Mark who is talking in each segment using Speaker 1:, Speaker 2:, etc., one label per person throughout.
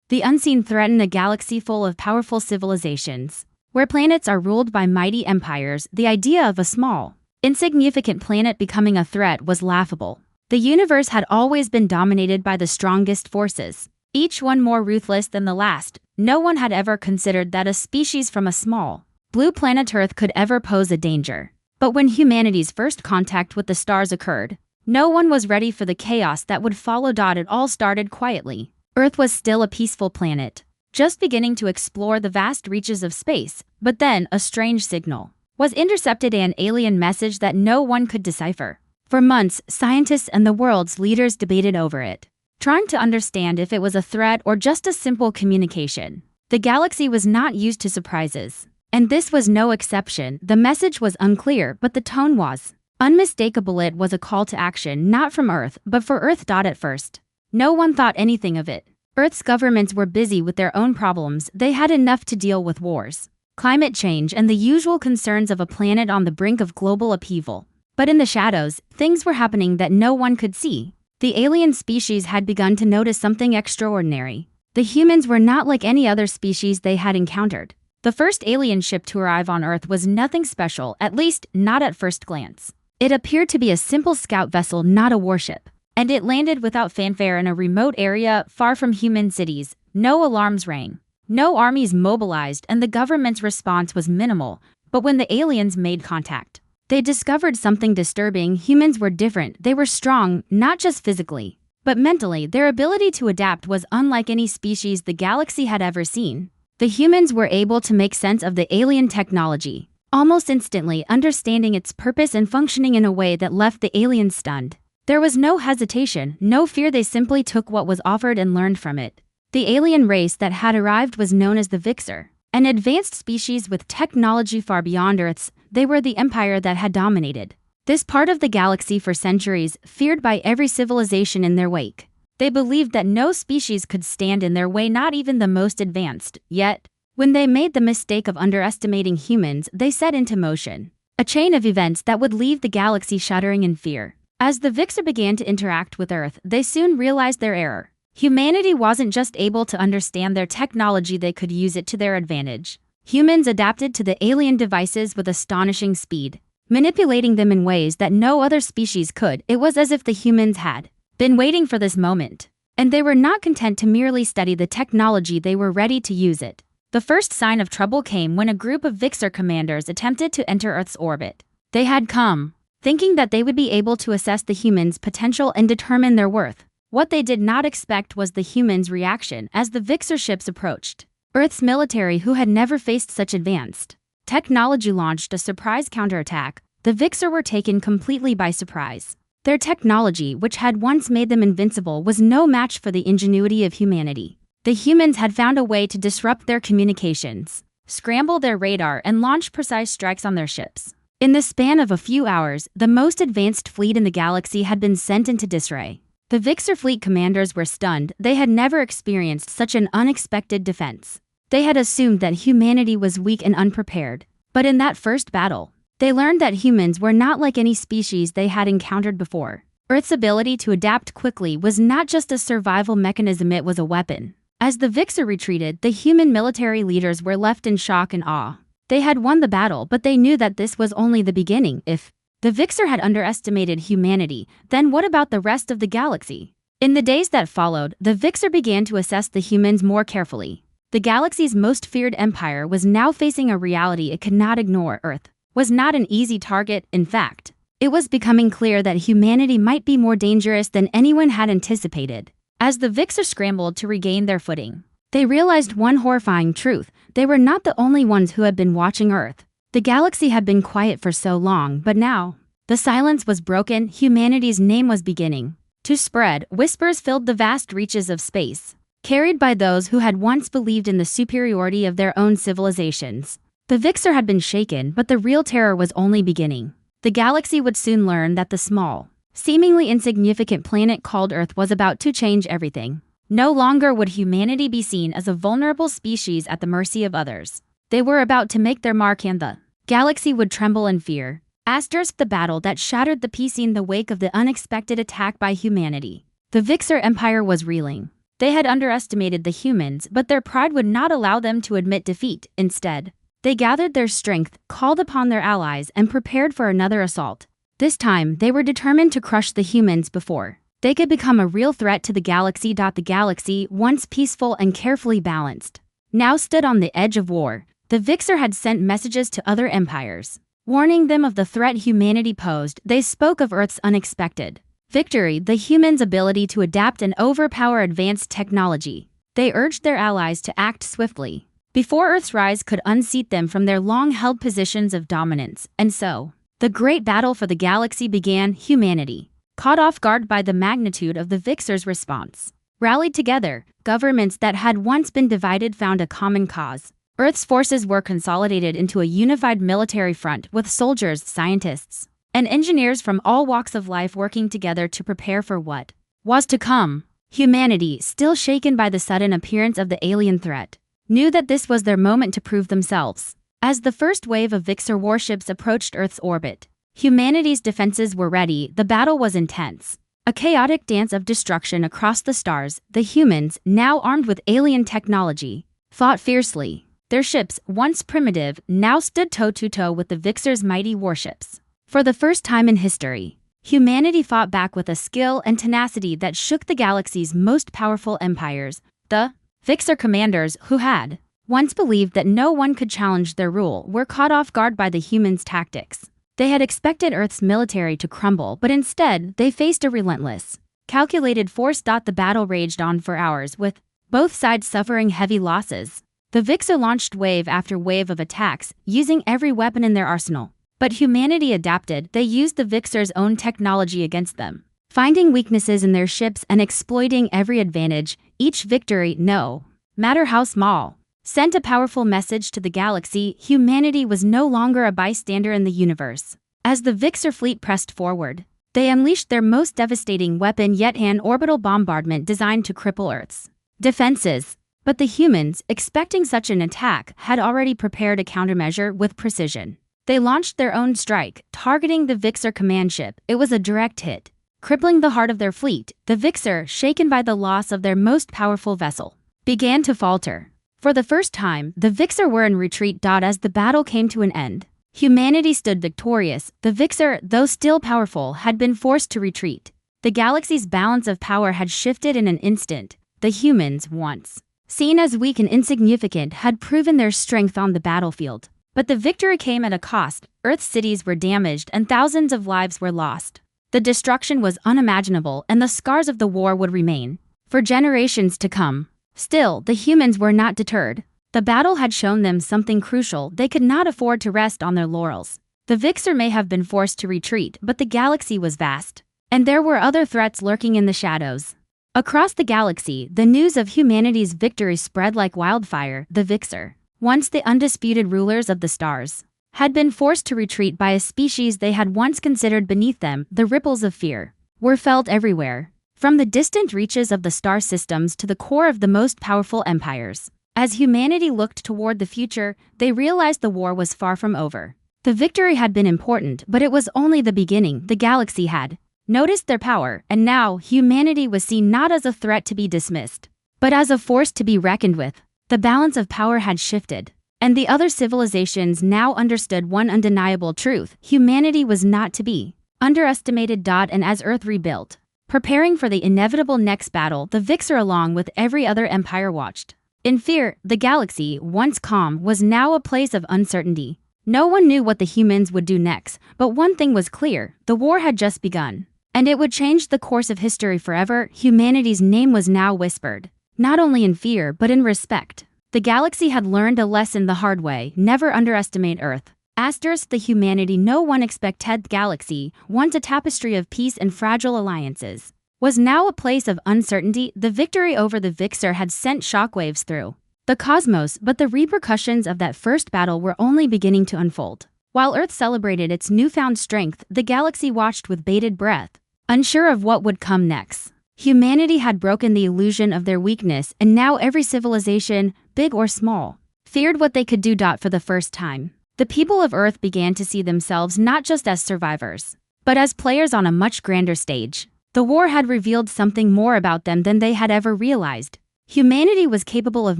Speaker 1: The unseen threatened a galaxy full of powerful civilizations. Where planets are ruled by mighty empires, the idea of a small, insignificant planet becoming a threat was laughable. The universe had always been dominated by the strongest forces, each one more ruthless than the last. No one had ever considered that a species from a small, blue planet Earth could ever pose a danger. But when humanity's first contact with the stars occurred, no one was ready for the chaos that would follow. It all started quietly. Earth was still a peaceful planet, just beginning to explore the vast reaches of space, but then a strange signal was intercepted, an alien message that no one could decipher. For months, scientists and the world's leaders debated over it, trying to understand if it was a threat or just a simple communication. The galaxy was not used to surprises, and this was no exception. The message was unclear, but the tone was unmistakable. It was a call to action, not from Earth, but for Earth. At first, no one thought anything of it. Earth's governments were busy with their own problems. They had enough to deal with: wars, climate change, and the usual concerns of a planet on the brink of global upheaval. But in the shadows, things were happening that no one could see. The alien species had begun to notice something extraordinary. The humans were not like any other species they had encountered. The first alien ship to arrive on Earth was nothing special, at least not at first glance. It appeared to be a simple scout vessel, not a warship. And it landed without fanfare in a remote area far from human cities. No alarms rang, no armies mobilized, and the government's response was minimal. But when the aliens made contact, they discovered something disturbing. Humans were different. They were strong, not just physically, but mentally. Their ability to adapt was unlike any species the galaxy had ever seen. The humans were able to make sense of the alien technology almost instantly, understanding its purpose and functioning in a way that left the aliens stunned. There was no hesitation, no fear. They simply took what was offered and learned from it. The alien race that had arrived was known as the Vixar, an advanced species with technology far beyond Earth's. They were the empire that had dominated this part of the galaxy for centuries, feared by every civilization in their wake. They believed that no species could stand in their way, not even the most advanced. Yet, when they made the mistake of underestimating humans, they set into motion a chain of events that would leave the galaxy shuddering in fear. As the Vixar began to interact with Earth, they soon realized their error. Humanity wasn't just able to understand their technology, they could use it to their advantage. Humans adapted to the alien devices with astonishing speed, manipulating them in ways that no other species could. It was as if the humans had been waiting for this moment, and they were not content to merely study the technology, they were ready to use it. The first sign of trouble came when a group of Vixar commanders attempted to enter Earth's orbit. They had come thinking that they would be able to assess the humans' potential and determine their worth. What they did not expect was the humans' reaction as the Vixar ships approached. Earth's military, who had never faced such advanced technology, launched a surprise counterattack. The Vixar were taken completely by surprise. Their technology, which had once made them invincible, was no match for the ingenuity of humanity. The humans had found a way to disrupt their communications, scramble their radar, and launch precise strikes on their ships. In the span of a few hours, the most advanced fleet in the galaxy had been sent into disarray. The Vixar fleet commanders were stunned. They had never experienced such an unexpected defense. They had assumed that humanity was weak and unprepared. But in that first battle, they learned that humans were not like any species they had encountered before. Earth's ability to adapt quickly was not just a survival mechanism, it was a weapon. As the Vixar retreated, the human military leaders were left in shock and awe. They had won the battle, but they knew that this was only the beginning. If the Vixar had underestimated humanity, then what about the rest of the galaxy? In the days that followed, the Vixar began to assess the humans more carefully. The galaxy's most feared empire was now facing a reality it could not ignore. Earth was not an easy target. In fact, it was becoming clear that humanity might be more dangerous than anyone had anticipated. As the Vixar scrambled to regain their footing, they realized one horrifying truth: they were not the only ones who had been watching Earth. The galaxy had been quiet for so long, but now the silence was broken. Humanity's name was beginning to spread. Whispers filled the vast reaches of space, carried by those who had once believed in the superiority of their own civilizations. The Vixar had been shaken, but the real terror was only beginning. The galaxy would soon learn that the small, seemingly insignificant planet called Earth was about to change everything. No longer would humanity be seen as a vulnerable species at the mercy of others. They were about to make their mark, and the galaxy would tremble in fear. The battle that shattered the peace in the wake of the unexpected attack by humanity. The Vixar Empire was reeling. They had underestimated the humans, but their pride would not allow them to admit defeat. Instead, they gathered their strength, called upon their allies, and prepared for another assault. This time, they were determined to crush the humans before they could become a real threat to the galaxy. The galaxy, once peaceful and carefully balanced, now stood on the edge of war. The Vixer had sent messages to other empires, warning them of the threat humanity posed. They spoke of Earth's unexpected victory, the humans' ability to adapt and overpower advanced technology. They urged their allies to act swiftly before Earth's rise could unseat them from their long-held positions of dominance. And so, the great battle for the galaxy began. Humanity, caught off guard by the magnitude of the Vixer's response, rallied together. Governments that had once been divided found a common cause. Earth's forces were consolidated into a unified military front with soldiers, scientists, and engineers from all walks of life working together to prepare for what was to come. Humanity, still shaken by the sudden appearance of the alien threat, knew that this was their moment to prove themselves. As the first wave of Vixer warships approached Earth's orbit, humanity's defenses were ready. The battle was intense, a chaotic dance of destruction across the stars. The humans, now armed with alien technology, fought fiercely. Their ships, once primitive, now stood toe-to-toe with the Vixer's mighty warships. For the first time in history, humanity fought back with a skill and tenacity that shook the galaxy's most powerful empires. The Vixer commanders, who had once believed that no one could challenge their rule, were caught off guard by the humans' tactics. They had expected Earth's military to crumble, but instead, they faced a relentless, calculated force. The battle raged on for hours, with both sides suffering heavy losses. The Vixer launched wave after wave of attacks, using every weapon in their arsenal. But humanity adapted. They used the Vixer's own technology against them, finding weaknesses in their ships and exploiting every advantage. Each victory, no matter how small, sent a powerful message to the galaxy. Humanity was no longer a bystander in the universe. As the Vixer fleet pressed forward, they unleashed their most devastating weapon yet, an orbital bombardment designed to cripple Earth's defenses. But the humans, expecting such an attack, had already prepared a countermeasure with precision. They launched their own strike, targeting the Vixer command ship. It was a direct hit, crippling the heart of their fleet. The Vixer, shaken by the loss of their most powerful vessel, began to falter. For the first time, the Vixer were in retreat. As the battle came to an end, humanity stood victorious. The Vixer, though still powerful, had been forced to retreat. The galaxy's balance of power had shifted in an instant. The humans, once seen as weak and insignificant, had proven their strength on the battlefield. But the victory came at a cost. Earth's cities were damaged and thousands of lives were lost. The destruction was unimaginable, and the scars of the war would remain for generations to come. Still, the humans were not deterred. The battle had shown them something crucial. They could not afford to rest on their laurels. The Vixer may have been forced to retreat, but the galaxy was vast, and there were other threats lurking in the shadows. Across the galaxy, the news of humanity's victory spread like wildfire. The Vixer, once the undisputed rulers of the stars, had been forced to retreat by a species they had once considered beneath them. The ripples of fear were felt everywhere, from the distant reaches of the star systems to the core of the most powerful empires. As humanity looked toward the future, they realized the war was far from over. The victory had been important, but it was only the beginning. The galaxy had noticed their power, and now humanity was seen not as a threat to be dismissed, but as a force to be reckoned with. The balance of power had shifted, and the other civilizations now understood one undeniable truth: humanity was not to be underestimated. And as Earth rebuilt, preparing for the inevitable next battle, the Vixer, along with every other empire, watched in fear. The galaxy, once calm, was now a place of uncertainty. No one knew what the humans would do next, but one thing was clear: the war had just begun, and it would change the course of history forever. Humanity's name was now whispered, not only in fear but in respect. The galaxy had learned a lesson the hard way: never underestimate Earth. The humanity no one expected. Galaxy, once a tapestry of peace and fragile alliances, was now a place of uncertainty. The victory over the Vixer had sent shockwaves through the cosmos, but the repercussions of that first battle were only beginning to unfold. While Earth celebrated its newfound strength, the galaxy watched with bated breath, unsure of what would come next. Humanity had broken the illusion of their weakness, and now every civilization, big or small, feared what they could do. For the first time, the people of Earth began to see themselves not just as survivors, but as players on a much grander stage. The war had revealed something more about them than they had ever realized. Humanity was capable of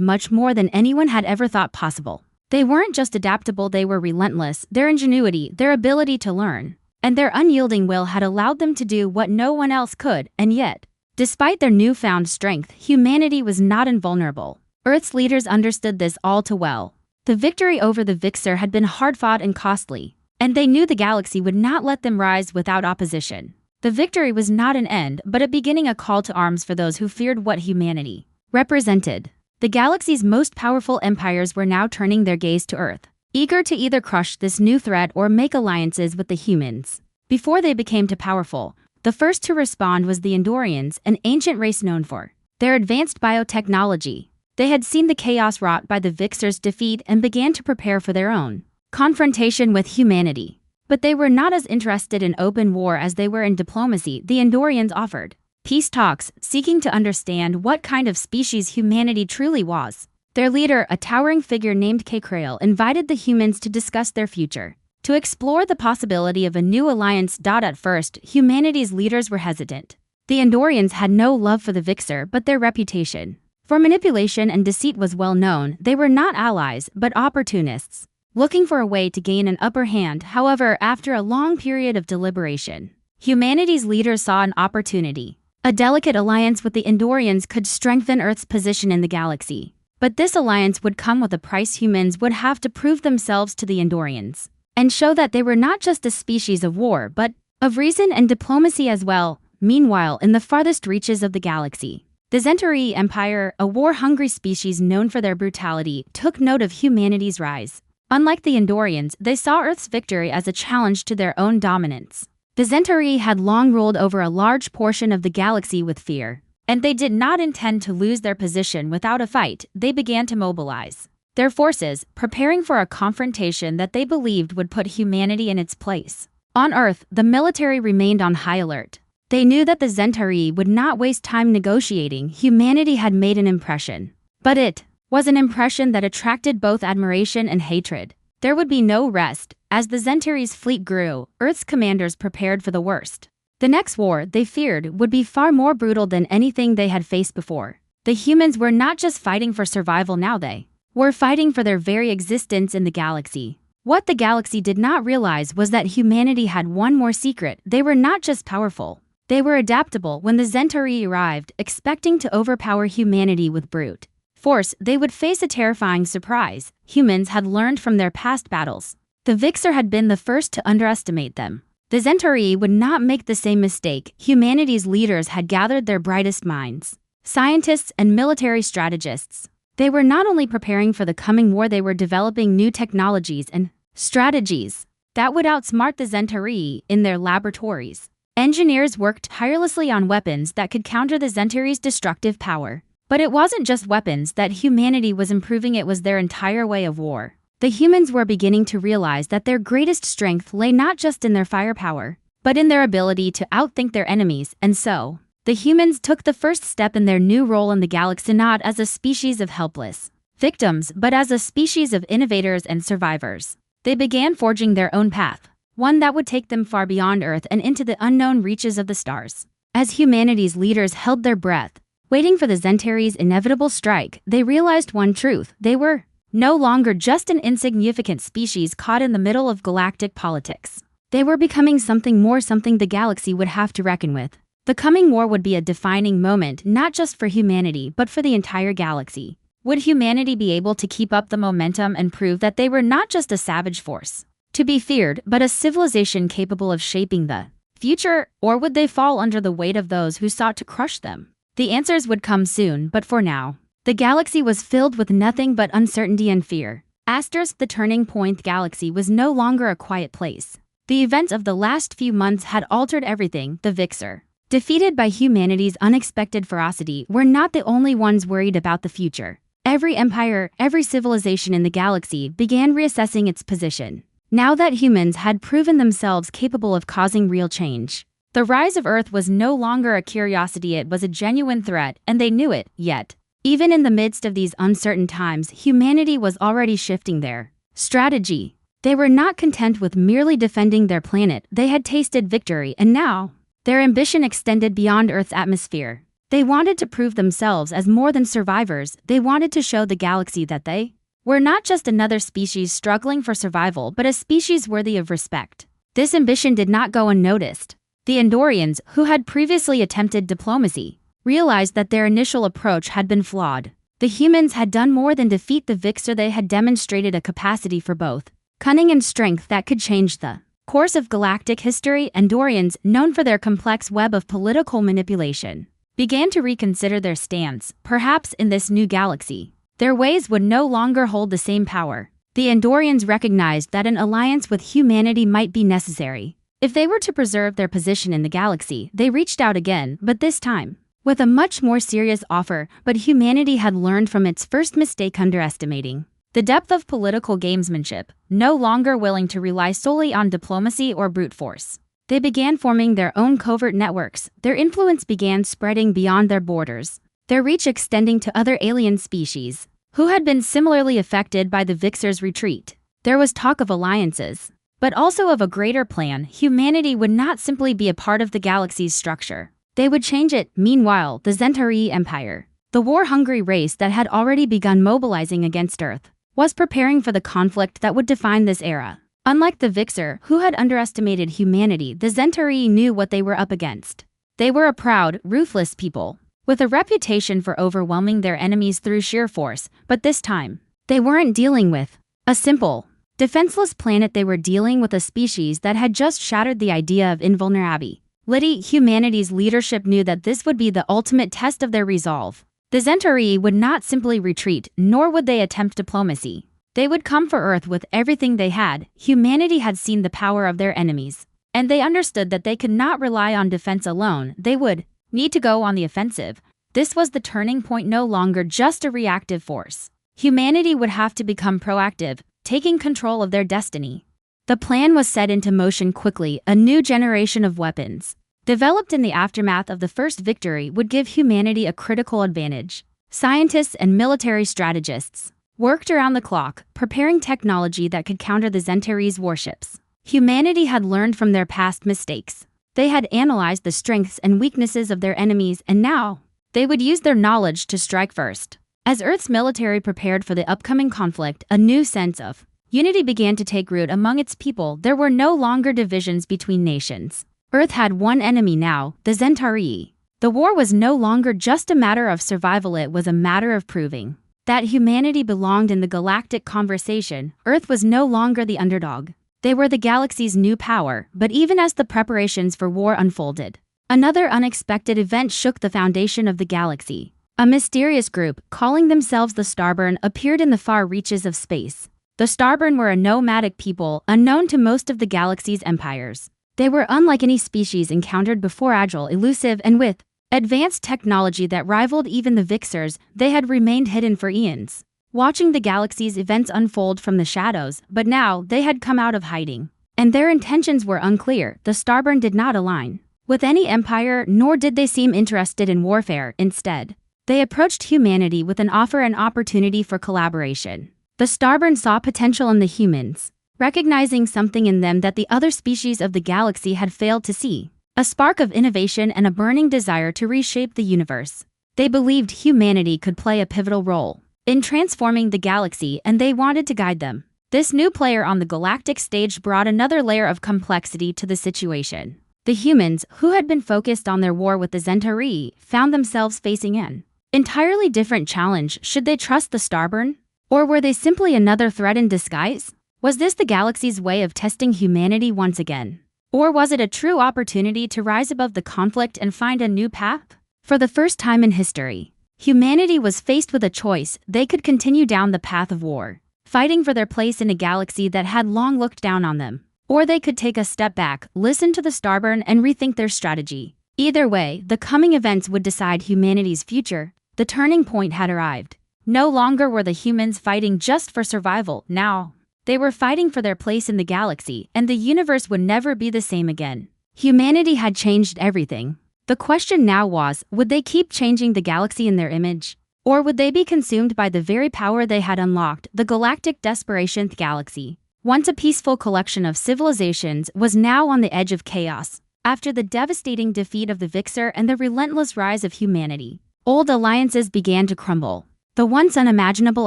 Speaker 1: much more than anyone had ever thought possible. They weren't just adaptable, they were relentless. Their ingenuity, their ability to learn, and their unyielding will had allowed them to do what no one else could, and yet, despite their newfound strength, humanity was not invulnerable. Earth's leaders understood this all too well. The victory over the Vixer had been hard-fought and costly, and they knew the galaxy would not let them rise without opposition. The victory was not an end, but a beginning, a call to arms for those who feared what humanity represented. The galaxy's most powerful empires were now turning their gaze to Earth, eager to either crush this new threat or make alliances with the humans. Before they became too powerful, the first to respond was the Andorians, an ancient race known for their advanced biotechnology. They had seen the chaos wrought by the Vixer's defeat and began to prepare for their own confrontation with humanity. But they were not as interested in open war as they were in diplomacy. The Andorians offered peace talks, seeking to understand what kind of species humanity truly was. Their leader, a towering figure named Krail, invited the humans to discuss their future, to explore the possibility of a new alliance. At first, humanity's leaders were hesitant. The Andorians had no love for the Vixer, but their reputation for manipulation and deceit was well known. They were not allies, but opportunists, looking for a way to gain an upper hand. However, after a long period of deliberation, humanity's leaders saw an opportunity. A delicate alliance with the Andorians could strengthen Earth's position in the galaxy. But this alliance would come with a price. Humans would have to prove themselves to the Andorians, and show that they were not just a species of war, but of reason and diplomacy as well. Meanwhile, in the farthest reaches of the galaxy, the Zentarii Empire, a war-hungry species known for their brutality, took note of humanity's rise. Unlike the Andorians, they saw Earth's victory as a challenge to their own dominance. The Zentarii had long ruled over a large portion of the galaxy with fear, and they did not intend to lose their position without a fight. They began to mobilize their forces, preparing for a confrontation that they believed would put humanity in its place. On Earth, the military remained on high alert. They knew that the Zentarii would not waste time negotiating. Humanity had made an impression, but it was an impression that attracted both admiration and hatred. There would be no rest. As the Zentarii's fleet grew, Earth's commanders prepared for the worst. The next war, they feared, would be far more brutal than anything they had faced before. The humans were not just fighting for survival now, they were fighting for their very existence in the galaxy. What the galaxy did not realize was that humanity had one more secret. They were not just powerful, they were adaptable. When the Zentarii arrived, expecting to overpower humanity with brute force, they would face a terrifying surprise. Humans had learned from their past battles. The Vixer had been the first to underestimate them. The Zentarii would not make the same mistake. Humanity's leaders had gathered their brightest minds, scientists and military strategists. They were not only preparing for the coming war, they were developing new technologies and strategies that would outsmart the Zentarii in their laboratories. Engineers worked tirelessly on weapons that could counter the Zentarii's destructive power. But it wasn't just weapons that humanity was improving, it was their entire way of war. The humans were beginning to realize that their greatest strength lay not just in their firepower, but in their ability to outthink their enemies. And so, the humans took the first step in their new role in the galaxy, not as a species of helpless victims, but as a species of innovators and survivors. They began forging their own path, one that would take them far beyond Earth and into the unknown reaches of the stars. As humanity's leaders held their breath, waiting for the Zentarii's inevitable strike, they realized one truth: they were no longer just an insignificant species caught in the middle of galactic politics. They were becoming something more, something the galaxy would have to reckon with. The coming war would be a defining moment, not just for humanity, but for the entire galaxy. Would humanity be able to keep up the momentum and prove that they were not just a savage force to be feared, but a civilization capable of shaping the future? Or would they fall under the weight of those who sought to crush them? The answers would come soon, but for now, the galaxy was filled with nothing but uncertainty and fear. The turning point galaxy was no longer a quiet place. The events of the last few months had altered everything. The Vixer, defeated by humanity's unexpected ferocity, were not the only ones worried about the future. Every empire, every civilization in the galaxy began reassessing its position. Now that humans had proven themselves capable of causing real change, the rise of Earth was no longer a curiosity, it was a genuine threat, and they knew it. Yet, even in the midst of these uncertain times, humanity was already shifting their strategy. They were not content with merely defending their planet. They had tasted victory, and now Their ambition extended beyond Earth's atmosphere. They wanted to prove themselves as more than survivors. They wanted to show the galaxy that they were not just another species struggling for survival, but a species worthy of respect. This ambition did not go unnoticed. The Andorians, who had previously attempted diplomacy, realized that their initial approach had been flawed. The humans had done more than defeat the Vixer. They had demonstrated a capacity for both cunning and strength that could change the course of galactic history. Andorians, known for their complex web of political manipulation, began to reconsider their stance. Perhaps in this new galaxy, their ways would no longer hold the same power. The Andorians recognized that an alliance with humanity might be necessary if they were to preserve their position in the galaxy. They reached out again, but this time with a much more serious offer. But humanity had learned from its first mistake, underestimating the depth of political gamesmanship. No longer willing to rely solely on diplomacy or brute force, they began forming their own covert networks. Their influence began spreading beyond their borders, their reach extending to other alien species who had been similarly affected by the Vixer's retreat. There was talk of alliances, but also of a greater plan. Humanity would not simply be a part of the galaxy's structure. They would change it. Meanwhile, the Zentarii Empire, the war-hungry race that had already begun mobilizing against Earth, was preparing for the conflict that would define this era. Unlike the Vixer, who had underestimated humanity, the Zentarii knew what they were up against. They were a proud, ruthless people, with a reputation for overwhelming their enemies through sheer force. But this time, they weren't dealing with a simple, defenseless planet. They were dealing with a species that had just shattered the idea of invulnerability. Humanity's leadership knew that this would be the ultimate test of their resolve. The Zentarii would not simply retreat, nor would they attempt diplomacy. They would come for Earth with everything they had. Humanity had seen the power of their enemies, and they understood that they could not rely on defense alone. They would need to go on the offensive. This was the turning point, no longer just a reactive force. Humanity would have to become proactive, taking control of their destiny. The plan was set into motion quickly. A new generation of weapons, developed in the aftermath of the first victory, would give humanity a critical advantage. Scientists and military strategists worked around the clock, preparing technology that could counter the Zentarii's warships. Humanity had learned from their past mistakes. They had analyzed the strengths and weaknesses of their enemies, and now they would use their knowledge to strike first. As Earth's military prepared for the upcoming conflict, a new sense of unity began to take root among its people. There were no longer divisions between nations. Earth had one enemy now, the Zentarii. The war was no longer just a matter of survival, it was a matter of proving that humanity belonged in the galactic conversation. Earth was no longer the underdog. They were the galaxy's new power. But even as the preparations for war unfolded, another unexpected event shook the foundation of the galaxy. A mysterious group, calling themselves the Starburn, appeared in the far reaches of space. The Starburn were a nomadic people, unknown to most of the galaxy's empires. They were unlike any species encountered before, agile, elusive, and with advanced technology that rivaled even the Vixers. They had remained hidden for eons, watching the galaxy's events unfold from the shadows, but now they had come out of hiding, and their intentions were unclear. The Starburn did not align with any empire, nor did they seem interested in warfare. Instead, they approached humanity with an opportunity for collaboration. The Starburn saw potential in the humans, recognizing something in them that the other species of the galaxy had failed to see. A spark of innovation and a burning desire to reshape the universe. They believed humanity could play a pivotal role in transforming the galaxy, and they wanted to guide them. This new player on the galactic stage brought another layer of complexity to the situation. The humans, who had been focused on their war with the Zentarii, found themselves facing an entirely different challenge. Should they trust the Starburn? Or were they simply another threat in disguise? Was this the galaxy's way of testing humanity once again? Or was it a true opportunity to rise above the conflict and find a new path? For the first time in history, humanity was faced with a choice. They could continue down the path of war, fighting for their place in a galaxy that had long looked down on them. Or they could take a step back, listen to the Starburn, and rethink their strategy. Either way, the coming events would decide humanity's future. The turning point had arrived. No longer were the humans fighting just for survival. Now, they were fighting for their place in the galaxy, and the universe would never be the same again. Humanity had changed everything. The question now was, would they keep changing the galaxy in their image? Or would they be consumed by the very power they had unlocked? The galactic desperation galaxy, once a peaceful collection of civilizations, was now on the edge of chaos. After the devastating defeat of the Vixer and the relentless rise of humanity, old alliances began to crumble. The once unimaginable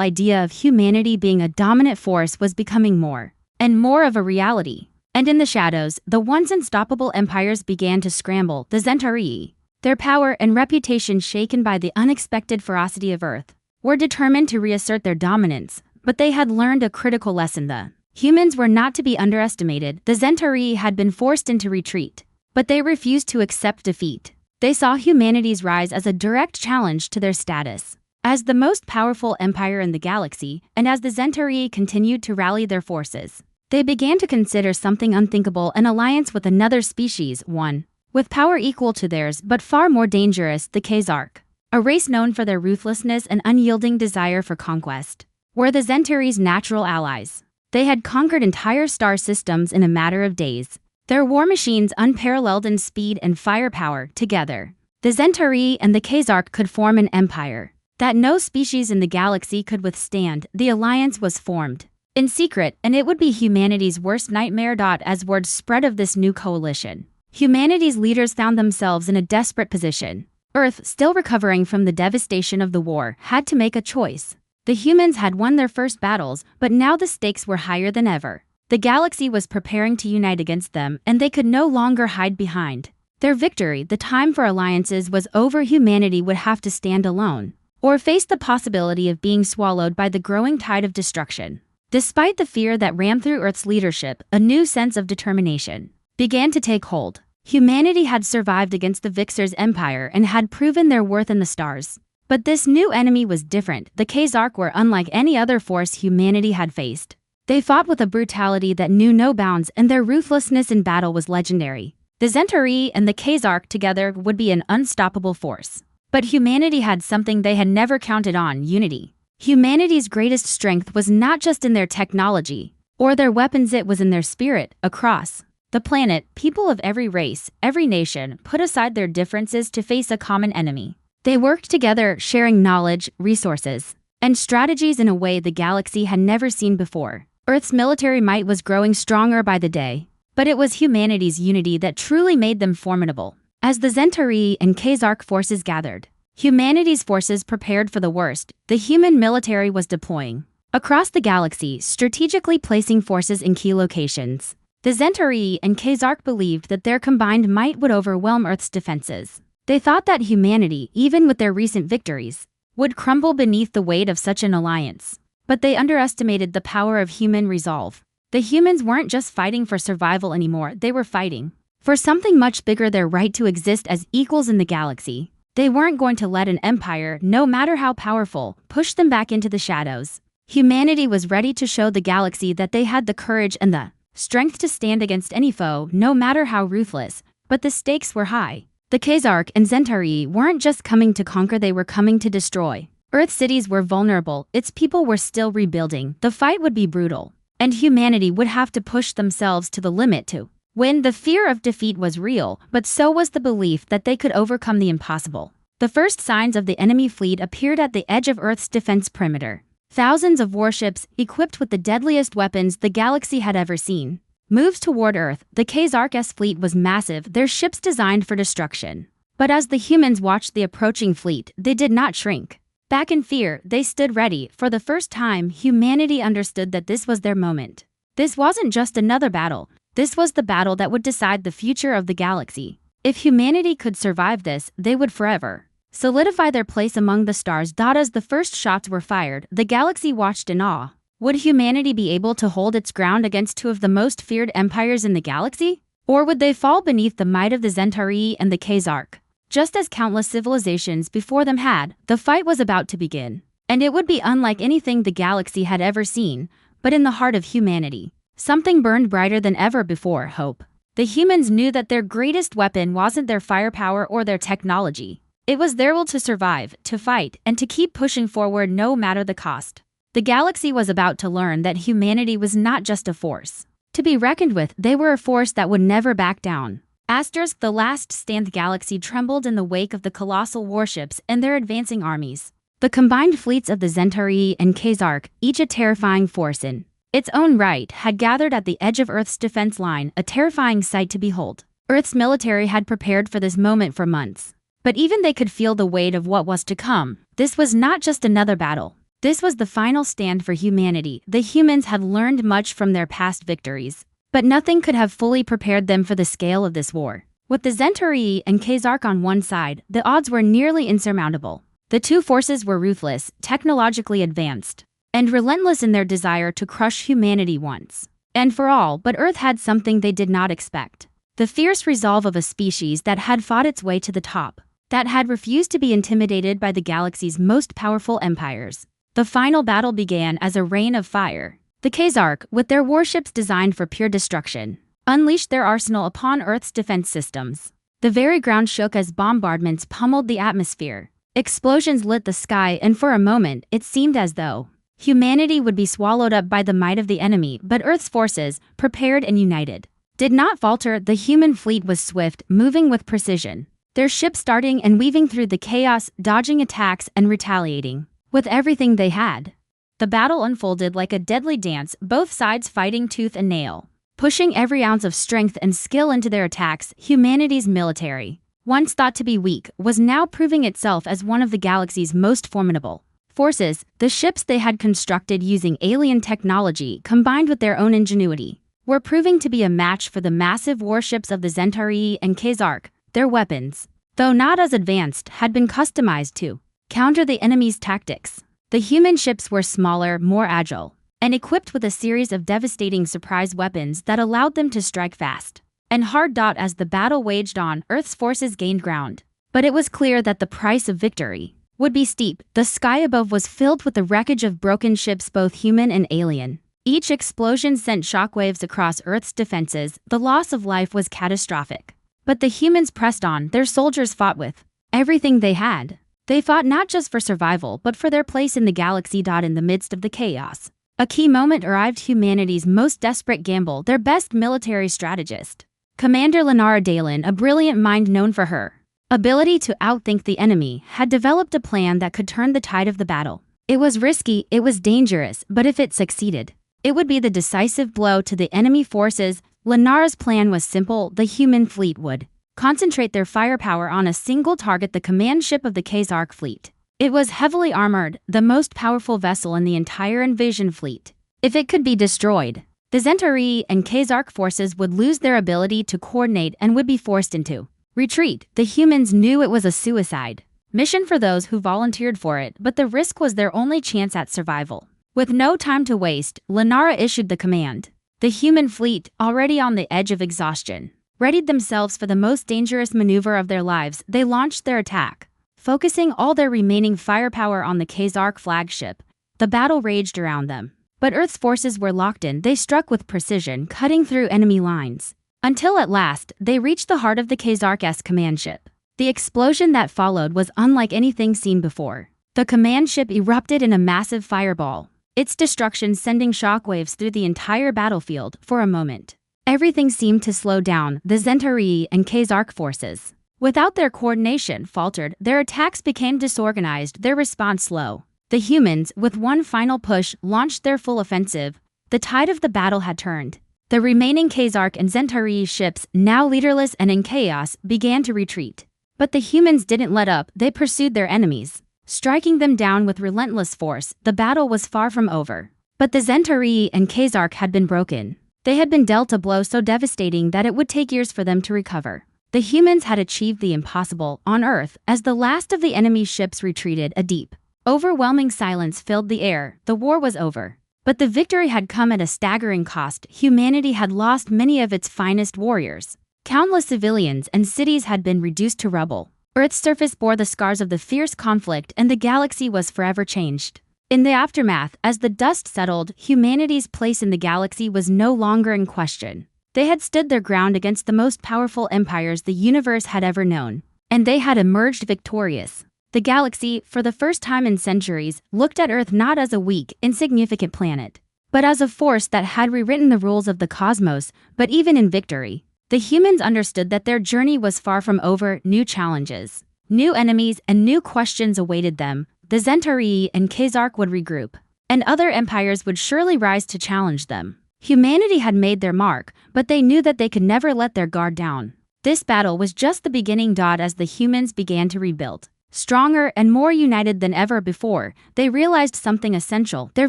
Speaker 1: idea of humanity being a dominant force was becoming more and more of a reality. And in the shadows, the once unstoppable empires began to scramble, the Zentarii, their power and reputation shaken by the unexpected ferocity of Earth, were determined to reassert their dominance, but they had learned a critical lesson. The humans were not to be underestimated. The Zentarii had been forced into retreat, but they refused to accept defeat. They saw humanity's rise as a direct challenge to their status as the most powerful empire in the galaxy, and as the Zentarii continued to rally their forces, they began to consider something unthinkable: an alliance with another species, one with power equal to theirs but far more dangerous, the Khazark, a race known for their ruthlessness and unyielding desire for conquest, were the Zentarii's natural allies. They had conquered entire star systems in a matter of days, their war machines unparalleled in speed and firepower. Together, the Zentarii and the Khazark could form an empire that no species in the galaxy could withstand. The alliance was formed in secret, and it would be humanity's worst nightmare. As word spread of this new coalition, humanity's leaders found themselves in a desperate position. Earth, still recovering from the devastation of the war, had to make a choice. The humans had won their first battles, but now the stakes were higher than ever. The galaxy was preparing to unite against them, and they could no longer hide behind their victory. The time for alliances was over. Humanity would have to stand alone, or face the possibility of being swallowed by the growing tide of destruction. Despite the fear that ran through Earth's leadership, a new sense of determination began to take hold. Humanity had survived against the Vixer's empire and had proven their worth in the stars. But this new enemy was different. The Khazark were unlike any other force humanity had faced. They fought with a brutality that knew no bounds, and their ruthlessness in battle was legendary. The Zentarii and the Khazark together would be an unstoppable force. But humanity had something they had never counted on: unity. Humanity's greatest strength was not just in their technology or their weapons, it was in their spirit. Across the planet, people of every race, every nation, put aside their differences to face a common enemy. They worked together, sharing knowledge, resources, and strategies in a way the galaxy had never seen before. Earth's military might was growing stronger by the day, but it was humanity's unity that truly made them formidable. As the Zentarii and Khazark forces gathered, humanity's forces prepared for the worst. The human military was deploying across the galaxy, strategically placing forces in key locations. The Zentarii and Khazark believed that their combined might would overwhelm Earth's defenses. They thought that humanity, even with their recent victories, would crumble beneath the weight of such an alliance. But they underestimated the power of human resolve. The humans weren't just fighting for survival anymore, they were fighting for something much bigger: their right to exist as equals in the galaxy. They weren't going to let an empire, no matter how powerful, push them back into the shadows. Humanity was ready to show the galaxy that they had the courage and the strength to stand against any foe, no matter how ruthless. But the stakes were high. The Khazark and Zentarii weren't just coming to conquer, they were coming to destroy. Earth's cities were vulnerable, its people were still rebuilding. The fight would be brutal, and humanity would have to push themselves to the limit to win. The fear of defeat was real, but so was the belief that they could overcome the impossible. The first signs of the enemy fleet appeared at the edge of Earth's defense perimeter. Thousands of warships, equipped with the deadliest weapons the galaxy had ever seen, moved toward Earth. The Khazark's fleet was massive, their ships designed for destruction. But as the humans watched the approaching fleet, they did not shrink back in fear. They stood ready. For the first time, humanity understood that this was their moment. This wasn't just another battle. This was the battle that would decide the future of the galaxy. If humanity could survive this, they would forever solidify their place among the stars. As the first shots were fired, the galaxy watched in awe. Would humanity be able to hold its ground against two of the most feared empires in the galaxy? Or would they fall beneath the might of the Zentarii and the Khazark? Just as countless civilizations before them had, the fight was about to begin. And it would be unlike anything the galaxy had ever seen. But in the heart of humanity, something burned brighter than ever before: hope. The humans knew that their greatest weapon wasn't their firepower or their technology. It was their will to survive, to fight, and to keep pushing forward no matter the cost. The galaxy was about to learn that humanity was not just a force to be reckoned with, they were a force that would never back down. Asterisk, the last stand galaxy trembled in the wake of the colossal warships and their advancing armies. The combined fleets of the Zentarii and Khazark, each a terrifying force in its own right, had gathered at the edge of Earth's defense line, a terrifying sight to behold. Earth's military had prepared for this moment for months. But even they could feel the weight of what was to come. This was not just another battle. This was the final stand for humanity. The humans had learned much from their past victories, but nothing could have fully prepared them for the scale of this war. With the Zentarii and Khazark on one side, the odds were nearly insurmountable. The two forces were ruthless, technologically advanced, and relentless in their desire to crush humanity once and for all, but Earth had something they did not expect. The fierce resolve of a species that had fought its way to the top, that had refused to be intimidated by the galaxy's most powerful empires. The final battle began as a rain of fire. The Khazark, with their warships designed for pure destruction, unleashed their arsenal upon Earth's defense systems. The very ground shook as bombardments pummeled the atmosphere. Explosions lit the sky, and for a moment, it seemed as though humanity would be swallowed up by the might of the enemy, but Earth's forces, prepared and united, did not falter. The human fleet was swift, moving with precision, their ships starting and weaving through the chaos, dodging attacks and retaliating with everything they had. The battle unfolded like a deadly dance, both sides fighting tooth and nail, pushing every ounce of strength and skill into their attacks. Humanity's military, once thought to be weak, was now proving itself as one of the galaxy's most formidable forces. The ships they had constructed using alien technology combined with their own ingenuity were proving to be a match for the massive warships of the Zentarii and Khazark. Their weapons, though not as advanced, had been customized to counter the enemy's tactics. The human ships were smaller, more agile, and equipped with a series of devastating surprise weapons that allowed them to strike fast and hard. As the battle waged on, Earth's forces gained ground, but it was clear that the price of victory would be steep. The sky above was filled with the wreckage of broken ships, both human and alien. Each explosion sent shockwaves across Earth's defenses. The loss of life was catastrophic. But the humans pressed on. Their soldiers fought with everything they had. They fought not just for survival, but for their place in the galaxy. In the midst of the chaos, a key moment arrived. Humanity's most desperate gamble, their best military strategist, Commander Lenara Dalen, a brilliant mind known for her ability to outthink the enemy, had developed a plan that could turn the tide of the battle. It was risky, it was dangerous, but if it succeeded, it would be the decisive blow to the enemy forces. Lenara's plan was simple. The human fleet would concentrate their firepower on a single target, the command ship of the Khazark fleet. It was heavily armored, the most powerful vessel in the entire invasion fleet. If it could be destroyed, the Zentarii and Khazark forces would lose their ability to coordinate and would be forced into retreat. The humans knew it was a suicide mission for those who volunteered for it, but the risk was their only chance at survival. With no time to waste, Lenara issued the command. The human fleet, already on the edge of exhaustion, readied themselves for the most dangerous maneuver of their lives. They launched their attack, focusing all their remaining firepower on the Khazark flagship. The battle raged around them, but Earth's forces were locked in. They struck with precision, cutting through enemy lines, until at last, they reached the heart of the Khazark's command ship. The explosion that followed was unlike anything seen before. The command ship erupted in a massive fireball, its destruction sending shockwaves through the entire battlefield. For a moment, everything seemed to slow down. The Zentarii and Khazark forces, without their coordination, faltered. Their attacks became disorganized, their response slow. The humans, with one final push, launched their full offensive. The tide of the battle had turned. The remaining Khazark and Zentarii ships, now leaderless and in chaos, began to retreat. But the humans didn't let up. They pursued their enemies, striking them down with relentless force. The battle was far from over, but the Zentarii and Khazark had been broken. They had been dealt a blow so devastating that it would take years for them to recover. The humans had achieved the impossible. On Earth, as the last of the enemy ships retreated, a deep, overwhelming silence filled the air. The war was over, but the victory had come at a staggering cost. Humanity had lost many of its finest warriors. Countless civilians and cities had been reduced to rubble. Earth's surface bore the scars of the fierce conflict, and the galaxy was forever changed. In the aftermath, as the dust settled, humanity's place in the galaxy was no longer in question. They had stood their ground against the most powerful empires the universe had ever known, and they had emerged victorious. The galaxy, for the first time in centuries, looked at Earth not as a weak, insignificant planet, but as a force that had rewritten the rules of the cosmos. But even in victory, the humans understood that their journey was far from over. New challenges, new enemies, and new questions awaited them. The Zentarii and Khazark would regroup, and other empires would surely rise to challenge them. Humanity had made their mark, but they knew that they could never let their guard down. This battle was just the beginning. As the humans began to rebuild, stronger and more united than ever before, they realized something essential. Their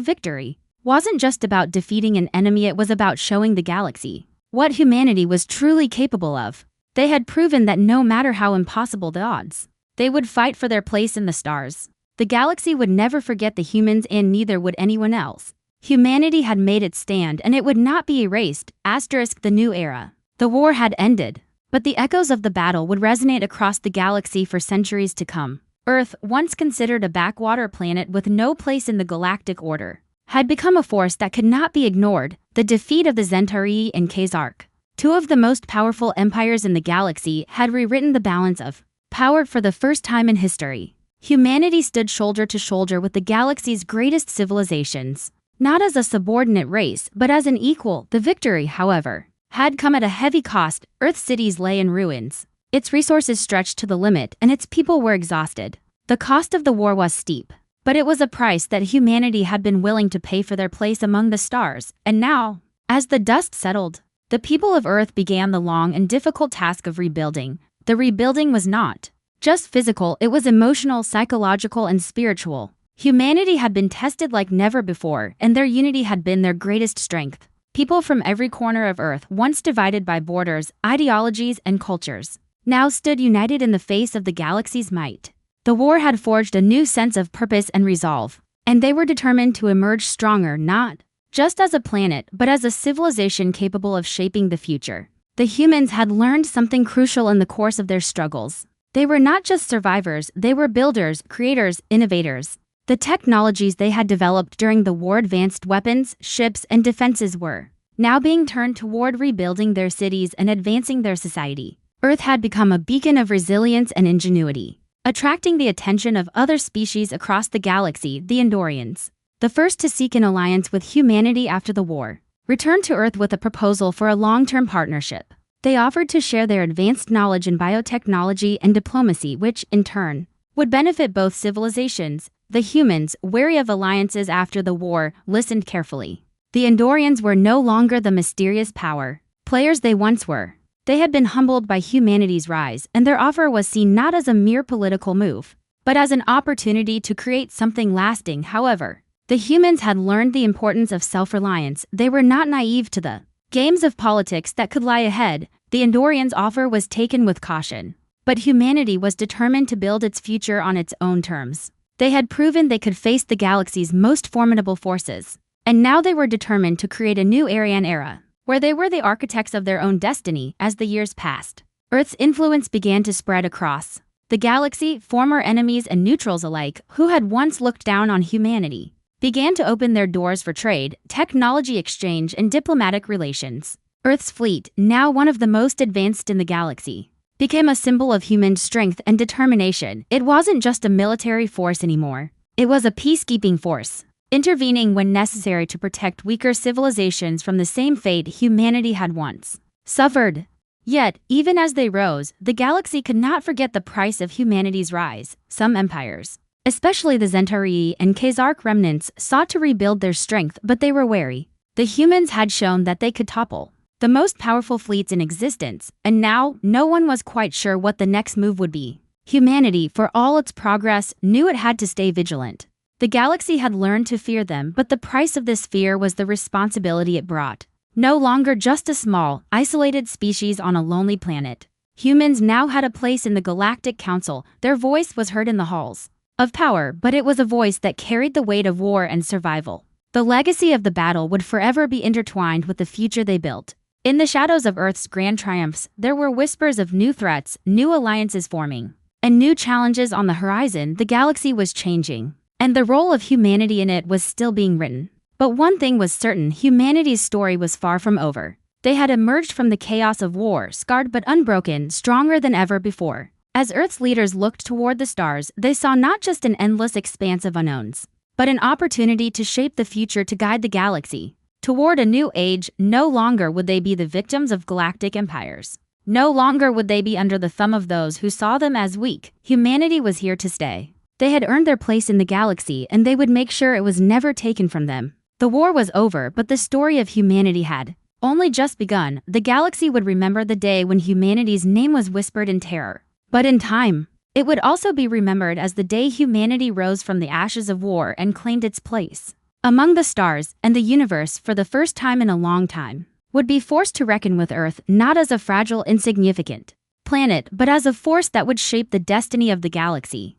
Speaker 1: victory wasn't just about defeating an enemy, it was about showing the galaxy what humanity was truly capable of. They had proven that no matter how impossible the odds, they would fight for their place in the stars. The galaxy would never forget the humans, and neither would anyone else. Humanity had made its stand, and it would not be erased. The new era. The war had ended, but the echoes of the battle would resonate across the galaxy for centuries to come. Earth, once considered a backwater planet with no place in the galactic order, had become a force that could not be ignored. The defeat of the Zentarii and Khazark, two of the most powerful empires in the galaxy, had rewritten the balance of power for the first time in history. Humanity stood shoulder to shoulder with the galaxy's greatest civilizations, not as a subordinate race, but as an equal. The victory, however, had come at a heavy cost. Earth's cities lay in ruins, its resources stretched to the limit, and its people were exhausted. The cost of the war was steep, but it was a price that humanity had been willing to pay for their place among the stars. And now, as the dust settled, the people of Earth began the long and difficult task of rebuilding. The rebuilding was not just physical, it was emotional, psychological, and spiritual. Humanity had been tested like never before, and their unity had been their greatest strength. People from every corner of Earth, once divided by borders, ideologies, and cultures, now stood united in the face of the galaxy's might. The war had forged a new sense of purpose and resolve, and they were determined to emerge stronger, not just as a planet, but as a civilization capable of shaping the future. The humans had learned something crucial in the course of their struggles. They were not just survivors, they were builders, creators, innovators. The technologies they had developed during the war, advanced weapons, ships, and defenses, were now being turned toward rebuilding their cities and advancing their society. Earth had become a beacon of resilience and ingenuity, attracting the attention of other species across the galaxy. The Andorians, the first to seek an alliance with humanity after the war, returned to Earth with a proposal for a long-term partnership. They offered to share their advanced knowledge in biotechnology and diplomacy, which, in turn, would benefit both civilizations. The humans, wary of alliances after the war, listened carefully. The Andorians were no longer the mysterious power players they once were. They had been humbled by humanity's rise, and their offer was seen not as a mere political move, but as an opportunity to create something lasting. However, the humans had learned the importance of self-reliance. They were not naive to the games of politics that could lie ahead. The Andorians' offer was taken with caution, but humanity was determined to build its future on its own terms. They had proven they could face the galaxy's most formidable forces, and now they were determined to create a new era, where they were the architects of their own destiny. As the years passed, Earth's influence began to spread across the galaxy. Former enemies and neutrals alike, who had once looked down on humanity, began to open their doors for trade, technology exchange, and diplomatic relations. Earth's fleet, now one of the most advanced in the galaxy, became a symbol of human strength and determination. It wasn't just a military force anymore. It was a peacekeeping force, intervening when necessary to protect weaker civilizations from the same fate humanity had once suffered. Yet, even as they rose, the galaxy could not forget the price of humanity's rise. Some empires, especially the Zentarii and Khazark remnants, sought to rebuild their strength, but they were wary. The humans had shown that they could topple the most powerful fleets in existence, and now no one was quite sure what the next move would be. Humanity, for all its progress, knew it had to stay vigilant. The galaxy had learned to fear them, but the price of this fear was the responsibility it brought. No longer just a small, isolated species on a lonely planet. Humans now had a place in the Galactic Council. Their voice was heard in the halls of power, but it was a voice that carried the weight of war and survival. The legacy of the battle would forever be intertwined with the future they built. In the shadows of Earth's grand triumphs, there were whispers of new threats, new alliances forming, and new challenges on the horizon. The galaxy was changing, and the role of humanity in it was still being written. But one thing was certain: humanity's story was far from over. They had emerged from the chaos of war, scarred but unbroken, stronger than ever before. As Earth's leaders looked toward the stars, they saw not just an endless expanse of unknowns, but an opportunity to shape the future, to guide the galaxy toward a new age. No longer would they be the victims of galactic empires. No longer would they be under the thumb of those who saw them as weak. Humanity was here to stay. They had earned their place in the galaxy, and they would make sure it was never taken from them. The war was over, but the story of humanity had only just begun, the galaxy would remember the day when humanity's name was whispered in terror. But in time, it would also be remembered as the day humanity rose from the ashes of war and claimed its place among the stars, and the universe, for the first time in a long time, would be forced to reckon with Earth not as a fragile, insignificant planet, but as a force that would shape the destiny of the galaxy.